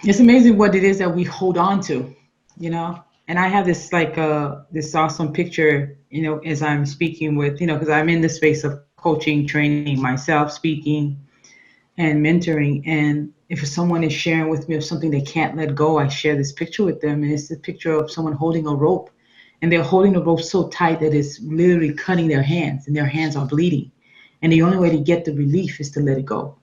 It's amazing what it is that we hold on to, you know. And I have this like this awesome picture, you know, as I'm speaking with, you know, because I'm in the space of coaching, training myself, speaking and mentoring. And if someone is sharing with me of something they can't let go, I share this picture with them, and it's the picture of someone holding a rope, and they're holding the rope so tight that it's literally cutting their hands, and their hands are bleeding. And the only way to get the relief is to let it go,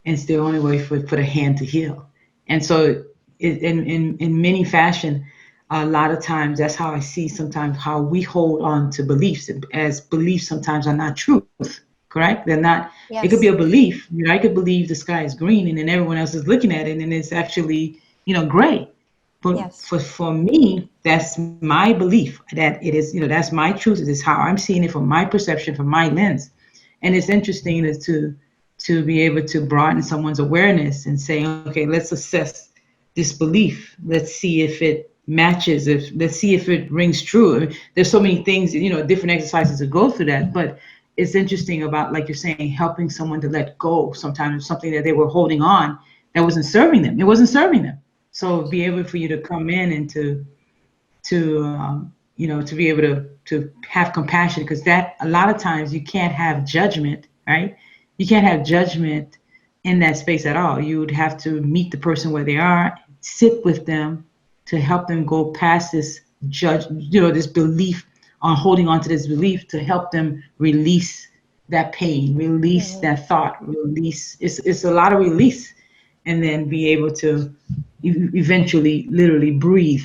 and it's the only way for the hand to heal. And so in many fashion, a lot of times that's how I see sometimes how we hold on to beliefs, as beliefs sometimes are not truth, correct? They're not. It could be a Yes, belief. You know, I could believe the sky is green, and then everyone else is looking at it and it's actually, you know, gray. But yes, for me, that's my belief that it is, you know, that's my truth. It is how I'm seeing it from my perception, from my lens. And it's interesting is to be able to broaden someone's awareness and say, okay, let's assess this belief. Let's see if it matches. If let's see if it rings true. I mean, there's so many things, you know, different exercises to go through that. But it's interesting about, like you're saying, helping someone to let go sometimes something that they were holding on that wasn't serving them. It wasn't serving them. So right. be able for you to come in and to you know, to be able to have compassion, because that a lot of times you can't have judgment, right? You can't have judgment in that space at all. You would have to meet the person where they are, sit with them to help them go past this judge, you know, this belief, on holding on to this belief, to help them release that pain, release Hmm. that thought, release. It's a lot of release, and then be able to eventually literally breathe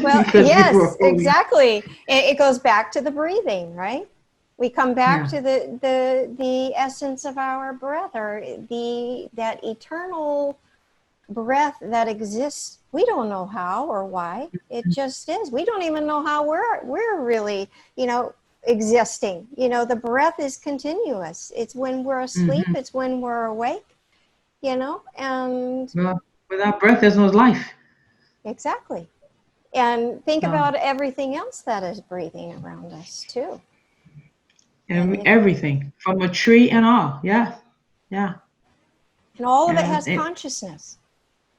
Well, because we were yes, holding. exactly. It goes back to the breathing, right? We come back Yeah. to the essence of our breath, or the that eternal breath that exists. We don't know how or why. It just is. We don't even know how we're really, you know, existing. You know, the breath is continuous. It's when we're asleep, Hmm. it's when we're awake, you know, and Well, without breath, there's no life. exactly. And think So about everything else that is breathing around us too. And everything from a tree and all. Yeah. Yeah. all of it Yeah. has consciousness.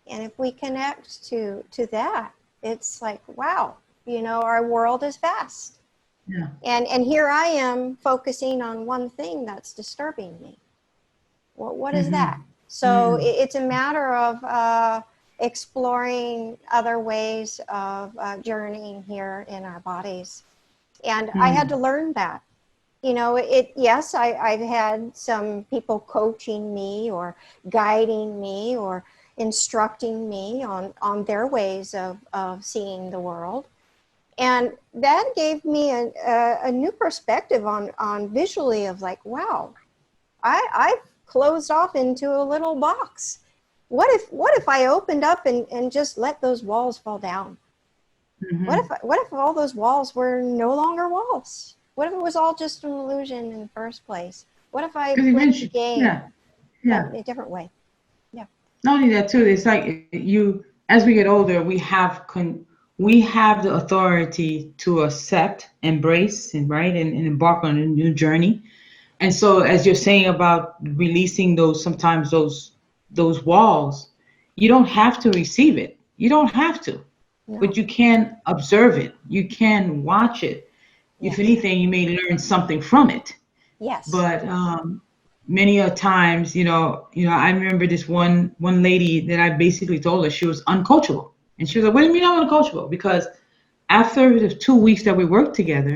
And if we connect to that, it's like, wow, you know, our world is vast. Yeah. And here I am focusing on one thing that's disturbing me. What is that? Hmm. So it's a matter of exploring other ways of journeying here in our bodies. And I had to Mm. learn that. You know, it, yes, I've had some people coaching me or guiding me or instructing me on their ways of seeing the world. And that gave me a new perspective on visually of like, wow, I've closed off into a little box. What if I opened up and just let those walls fall down? Hmm. What if all those walls were no longer walls? What if it was all just an illusion in the first place? What if I Because played the eventually, game, yeah, but yeah. in a different way? Yeah. Not only that too, it's like you, as we get older, we have the authority to accept, embrace, and right, and embark on a new journey. And so, as you're saying about releasing those, sometimes those walls, you don't have to receive it. You don't have to, but No. you can observe it. You can watch it. If Yes. anything, you may learn something from it. Yes. But many a times, I remember this one lady that I basically told her she was uncoachable, and she was like, "What do you mean I'm uncoachable?" Because after the 2 weeks that we worked together,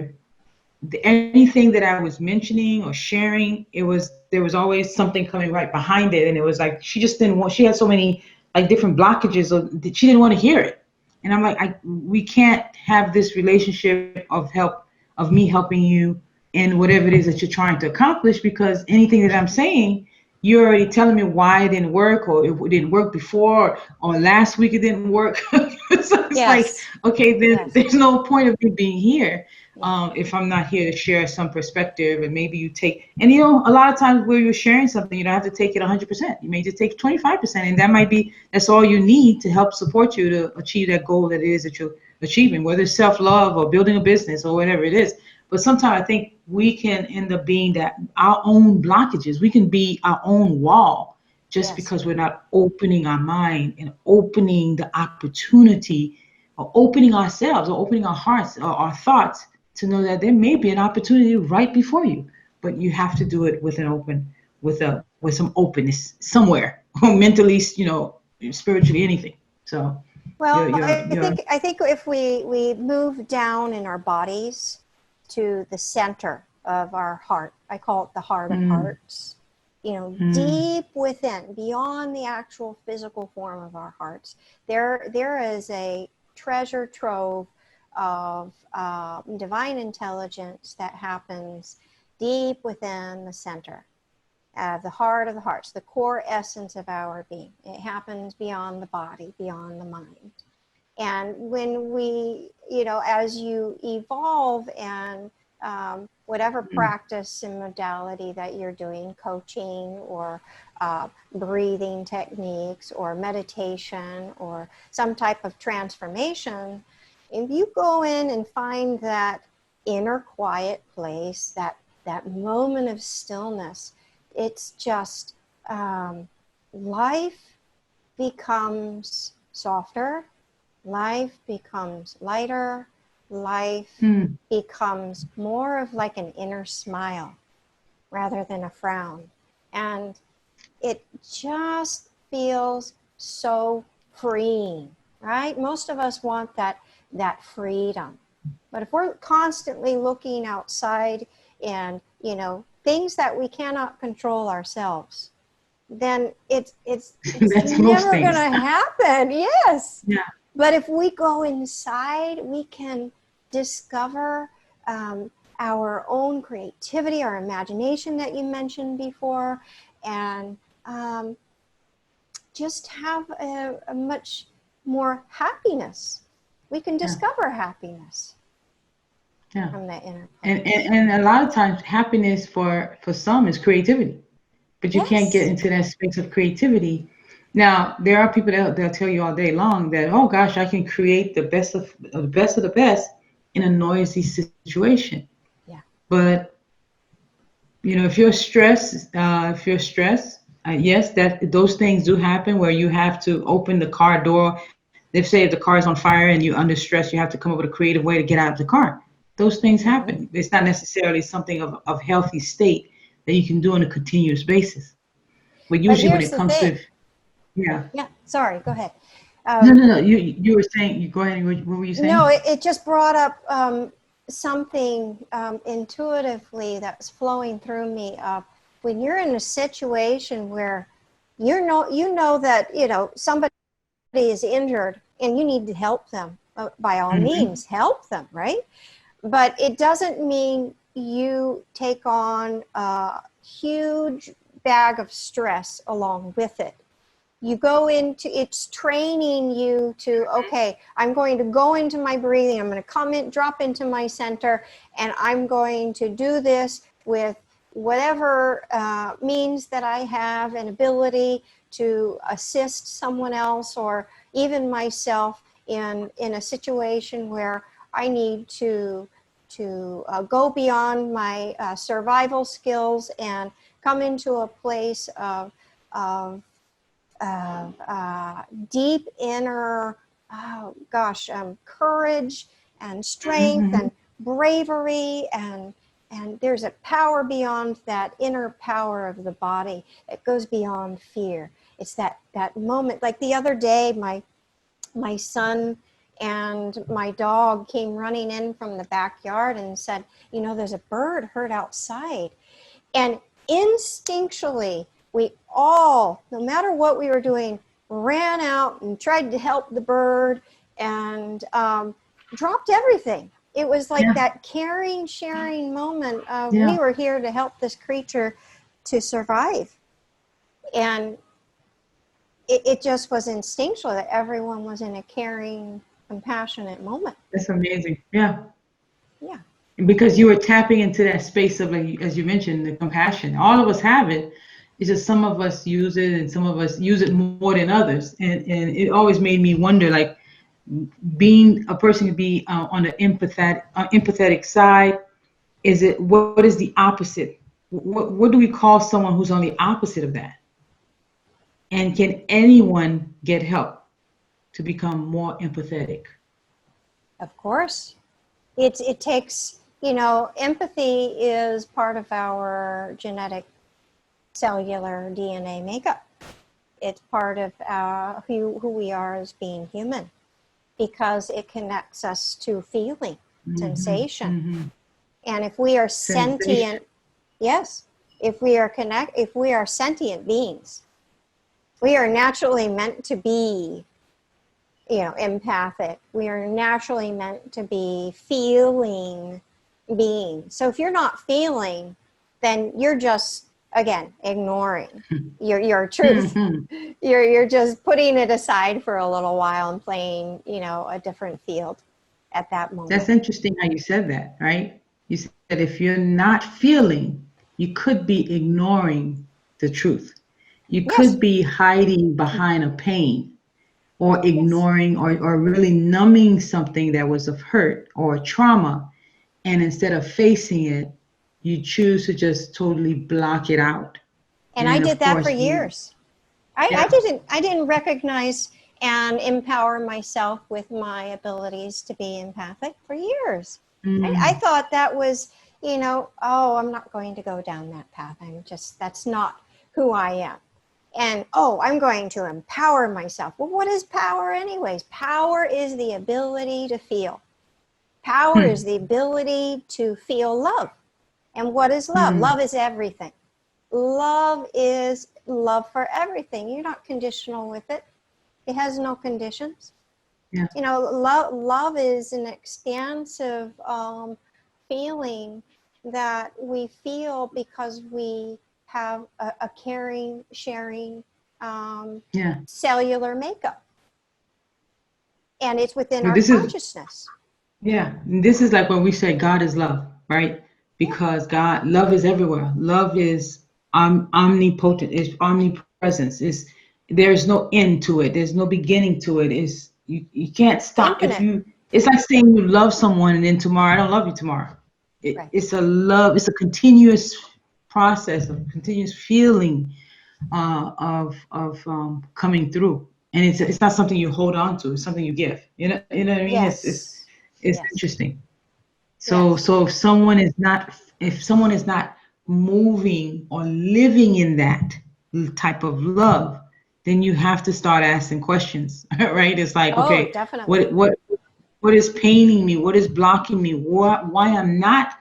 anything that I was mentioning or sharing, there was always something coming right behind it, and it was like she just didn't want. She had so many like different blockages that she didn't want to hear it, and I'm like, we can't have this relationship of help, of me helping you in whatever it is that you're trying to accomplish, because anything that I'm saying, you're already telling me why it didn't work, or it didn't work before, or last week it didn't work. So it's like, Yes. okay, then Yes. there's no point of me being here Yes. if I'm not here to share some perspective. And maybe you take, and a lot of times where you're sharing something, you don't have to take it 100%. You may just take 25%, and that's all you need to help support you to achieve that goal that it is that you're achieving, whether it's self-love or building a business or whatever it is. But sometimes I think we can end up being that our own blockages. We can be our own wall just Yes. because we're not opening our mind and opening the opportunity, or opening ourselves, or opening our hearts or our thoughts to know that there may be an opportunity right before you, but you have to do it with an open, with some openness somewhere, or mentally, spiritually, anything. So Well, you're I think if we move down in our bodies to the center of our heart, I call it the heart of mm, hearts. You know, mm, deep within, beyond the actual physical form of our hearts, there is a treasure trove of divine intelligence that happens deep within the center, the heart of the hearts, the core essence of our being. It happens beyond the body, beyond the mind. And when we, you know, as you evolve and whatever mm, practice and modality that you're doing, coaching or breathing techniques or meditation or some type of transformation, if you go in and find that inner quiet place, that moment of stillness, it's just life becomes softer, life becomes lighter, life mm. becomes more of like an inner smile rather than a frown. And it just feels so freeing, right? Most of us want that freedom. But if we're constantly looking outside and, you know, things that we cannot control ourselves, then it's That's most never going things. to happen. Yes. Yeah, But if we go inside, we can discover our own creativity, our imagination that you mentioned before, and um, just have a much more happiness. We can yeah, discover happiness yeah. from that inner And, place. a lot of times happiness for some is creativity, but you can't get Yes. into that space of creativity. Now there are people that'll tell you all day long that, oh gosh, I can create the best in a noisy situation. Yeah. But if you're stressed, yes, that those things do happen where you have to open the car door. If say if the car is on fire and you're under stress, you have to come up with a creative way to get out of the car. Those things Mm-hmm. happen. It's not necessarily something of healthy state that you can do on a continuous basis. But But usually when here's it the comes to, thing. yeah, Yeah. Sorry. Go ahead. no, Um, no, no. You were saying, you go ahead. What were you no, saying? it just brought up something intuitively that's flowing through me. When you're in a situation where you know that you know somebody is injured and you need to help them, by all Hmm. means, help them, right? But it doesn't mean you take on a huge bag of stress along with it. You go into, it's training you to, okay, I'm going to go into my breathing, I'm going to come in, drop into my center, and I'm going to do this with whatever means that I have and ability to assist someone else or even myself in a situation where I need to go beyond my survival skills and come into a place of deep inner, oh gosh, courage and strength Hmm. and bravery, and there's a power beyond that inner power of the body. It goes beyond fear. It's that moment. Like the other day, my son and my dog came running in from the backyard and said, you know, there's a bird hurt outside. And instinctually, we all, no matter what we were doing, ran out and tried to help the bird and dropped everything. It was like Yeah, that caring, sharing moment of yeah. we were here to help this creature to survive. And it just was instinctual that everyone was in a caring, compassionate moment. That's amazing. Yeah. Yeah. Because you were tapping into that space of, like, as you mentioned, the compassion. All of us have it. It's just some of us use it and some of us use it more than others. And it always made me wonder, like, being a person to be on the empathetic side. Is it, what is the opposite? What do we call someone who's on the opposite of that? And can anyone get help to become more empathetic? Of course. It takes, empathy is part of our genetic cellular DNA makeup. It's part of who we are as being human, because it connects us to feeling, Mm-hmm. sensation. Mm-hmm. And if we are Sensation. sentient, yes, if we are sentient beings, we are naturally meant to be, empathic. We are naturally meant to be feeling beings. So if you're not feeling, then you're just, again, ignoring your truth. Mm-hmm. You're just putting it aside for a little while and playing, a different field at that moment. That's interesting how you said that, right? You said if you're not feeling, you could be ignoring the truth. You Yes, could be hiding behind a pain or yes. ignoring or really numbing something that was of hurt or trauma. And instead of facing it, you choose to just totally block it out. And I And did of that for course, you, years. I yeah. didn't recognize and empower myself with my abilities to be empathic for years. I Mm, thought that was, oh, I'm not going to go down that path. That's not who I am. And oh, I'm going to empower myself. Well, what is power, anyways? Power is the ability to feel. Power is mm, the ability to feel love. And what is love? mm, Love is everything. Love is love for everything. You're not conditional with it. It has no conditions. yeah, Love is an expansive feeling that we feel because we have a caring, sharing yeah. cellular makeup, and it's within Well, our this is, consciousness. yeah, this is like when we say God is love, right? Yeah, Because God, love is everywhere. Love is omnipotent, is omnipresence. Is there's no end to it. There's no beginning to it. Is you can't stop if infinite. you. It's like saying you love someone and then tomorrow I don't love you tomorrow. Right. It's a love. It's a continuous process of continuous feeling of coming through, and it's not something you hold on to. It's something you give. You know what I mean. Yes. It's Yes. interesting. Yes. So if someone is not moving or living in that type of love, then you have to start asking questions, right? It's like, Oh, okay, definitely. what is paining me? What is blocking me? Why I'm not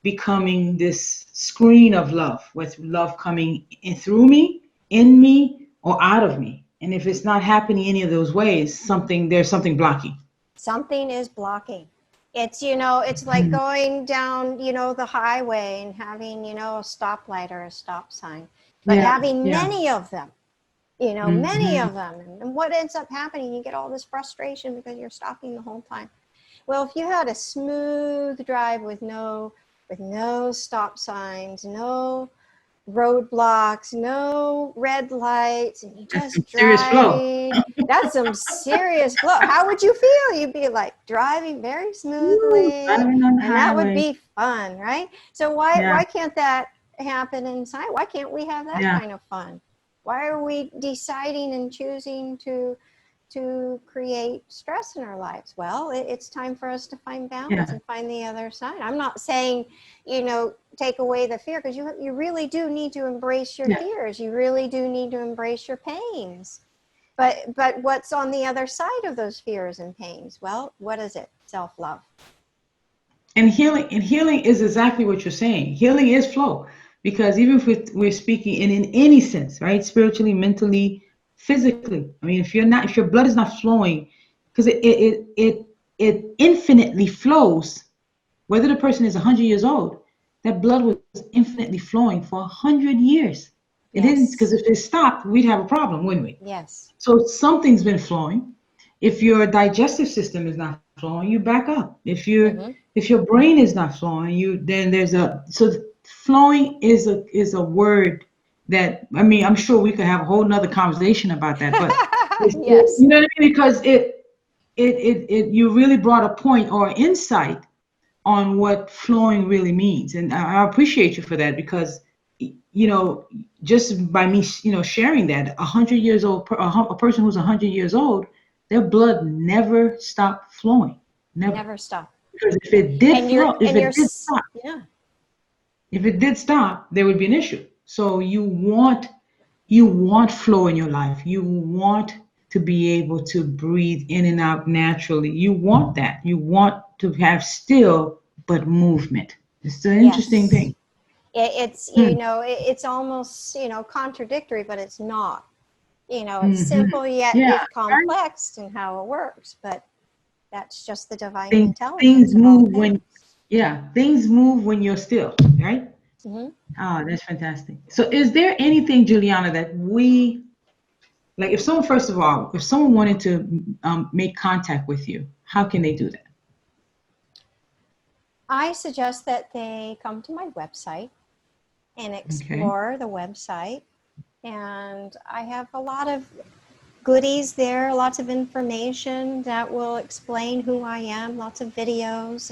becoming this screen of love, with love coming in through me, in me, or out of me? And if it's not happening any of those ways, there's something blocking. Something is blocking. It's like Mm, going down, the highway and having, a stoplight or a stop sign, but yeah, having yeah. many of them, many Hmm. of them. And what ends up happening, you get all this frustration because you're stopping the whole time. Well, if you had a smooth drive with no stop signs, no roadblocks, no red lights, and you That's some just serious flow. driving. That's some serious flow. How would you feel? You'd be like driving very Woo, smoothly, driving on the and that would highway. be fun, right? So why Yeah, why can't that happen inside? Why can't we have that yeah, kind of fun? Why are we deciding and choosing to create stress in our lives? Well, it's time for us to find balance yeah, and find the other side. I'm not saying, take away the fear, because you really do need to embrace your yeah. fears. You really do need to embrace your pains. But what's on the other side of those fears and pains? Well, what is it? Self-love. And healing is exactly what you're saying. Healing is flow, because even if we're speaking in any sense, right? Spiritually, mentally, physically. I mean, if your blood is not flowing, because it infinitely flows, whether the person is 100 years old, that blood was infinitely flowing for 100 years. It didn't, because Yes. if it stopped, we'd have a problem, wouldn't we? Yes. So something's been flowing. If your digestive system is not flowing, you back up. Mm-hmm. If your brain is not flowing, you then there's a so flowing is a word that, I mean, I'm sure we could have a whole nother conversation about that, but Yes. you know what I mean? Because it you really brought a point or insight on what flowing really means, and I appreciate you for that, because you know, just by me, sharing that, 100 years old, a person who's 100 years old, their blood never stopped flowing, never. Never stop. Because if it did And you're flow, if and it you're did stop, yeah. if it did stop, there would be an issue. So you want flow in your life. You want to be able to breathe in and out naturally. You want that. You want to have still but movement. It's an interesting Yes. thing. It's, Hmm. it's almost, contradictory, but it's not. It's Hmm. simple yet Yeah, it's right. complex in how it works, but that's just the divine Things intelligence of all move when, things. yeah, things move when you're still, right? Hmm. Oh, that's fantastic. So, is there anything, Juliana, that we like? If someone, first of all, if someone wanted to make contact with you, how can they do that? I suggest that they come to my website and Okay. explore the website. And I have a lot of goodies there, lots of information that will explain who I am, lots of videos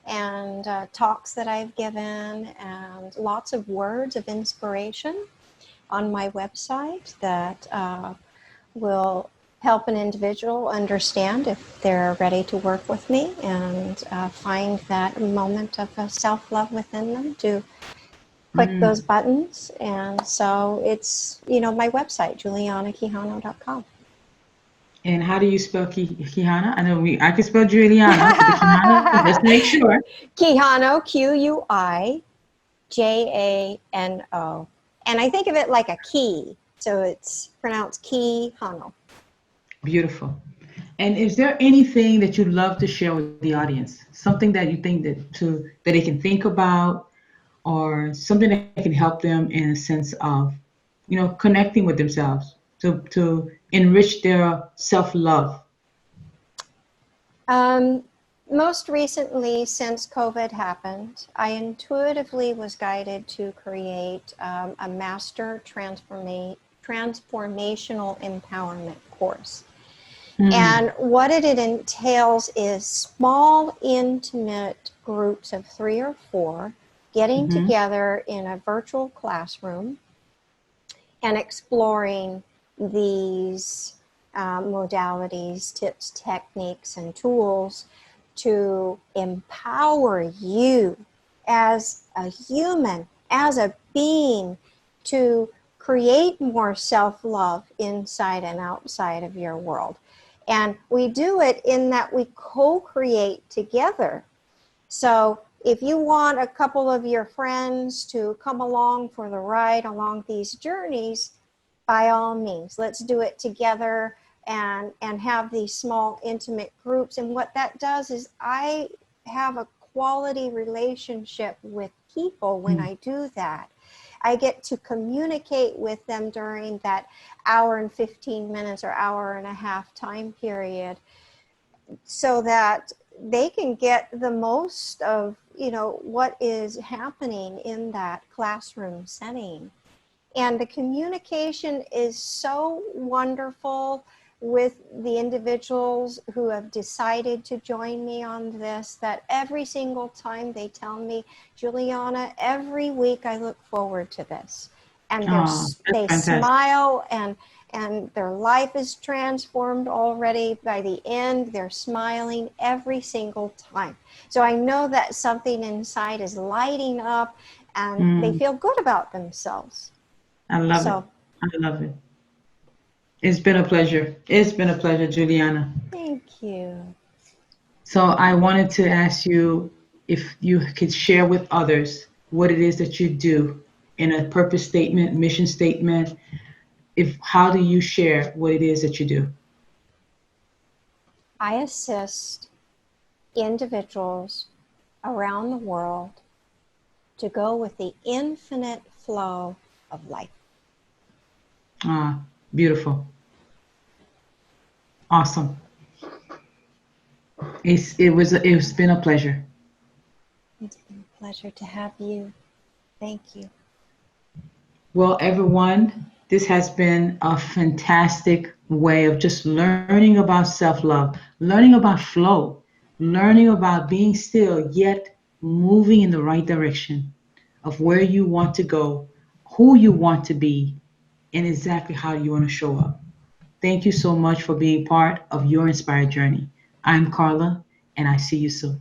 and talks that I've given, and lots of words of inspiration on my website that will help an individual understand if they're ready to work with me and find that moment of self-love within them to click those Mm. buttons. And so it's, my website, juliannaquijano.com. And how do you spell Kihana? I know I can spell Juliana, but the Kihana, just to make sure. Quijano, Quijano. And I think of it like a key. So it's pronounced Quijano. Beautiful. And is there anything that you'd love to share with the audience? Something that you think that they can think about, or something that can help them in a sense of, connecting with themselves to enrich their self-love. Um, Most recently, since COVID happened, I intuitively was guided to create a master transformational empowerment course. Mm. And what it entails is small, intimate groups of 3 or 4 getting Hmm. together in a virtual classroom and exploring these modalities, tips, techniques, and tools to empower you as a human, as a being, to create more self love inside and outside of your world. And we do it in that we co create together. So if you want a couple of your friends to come along for the ride along these journeys, by all means, let's do it together and have these small intimate groups. And what that does is I have a quality relationship with people when I do that. I get to communicate with them during that hour and 15 minutes or hour and a half time period so that they can get the most of what is happening in that classroom setting. And the communication is so wonderful with the individuals who have decided to join me on this, that every single time they tell me, Juliana, every week I look forward to this. And Oh, that's they fantastic. smile, and their life is transformed already. By the end, they're smiling every single time. So I know that something inside is lighting up and they Mm. feel good about themselves. I love it. So I love it. It's been a pleasure. It's been a pleasure, Juliana. thank you. So I wanted to ask you if you could share with others what it is that you do in a purpose statement, mission statement. If how do you share what it is that you do? I assist individuals around the world to go with the infinite flow of life. Ah, beautiful. Awesome. It's been a pleasure. It's been a pleasure to have you. Thank you. Well, everyone, this has been a fantastic way of just learning about self-love, learning about flow, learning about being still, yet moving in the right direction of where you want to go who you want to be and exactly how you want to show up. Thank you so much for being part of your inspired journey. I'm Carla, and I see you soon.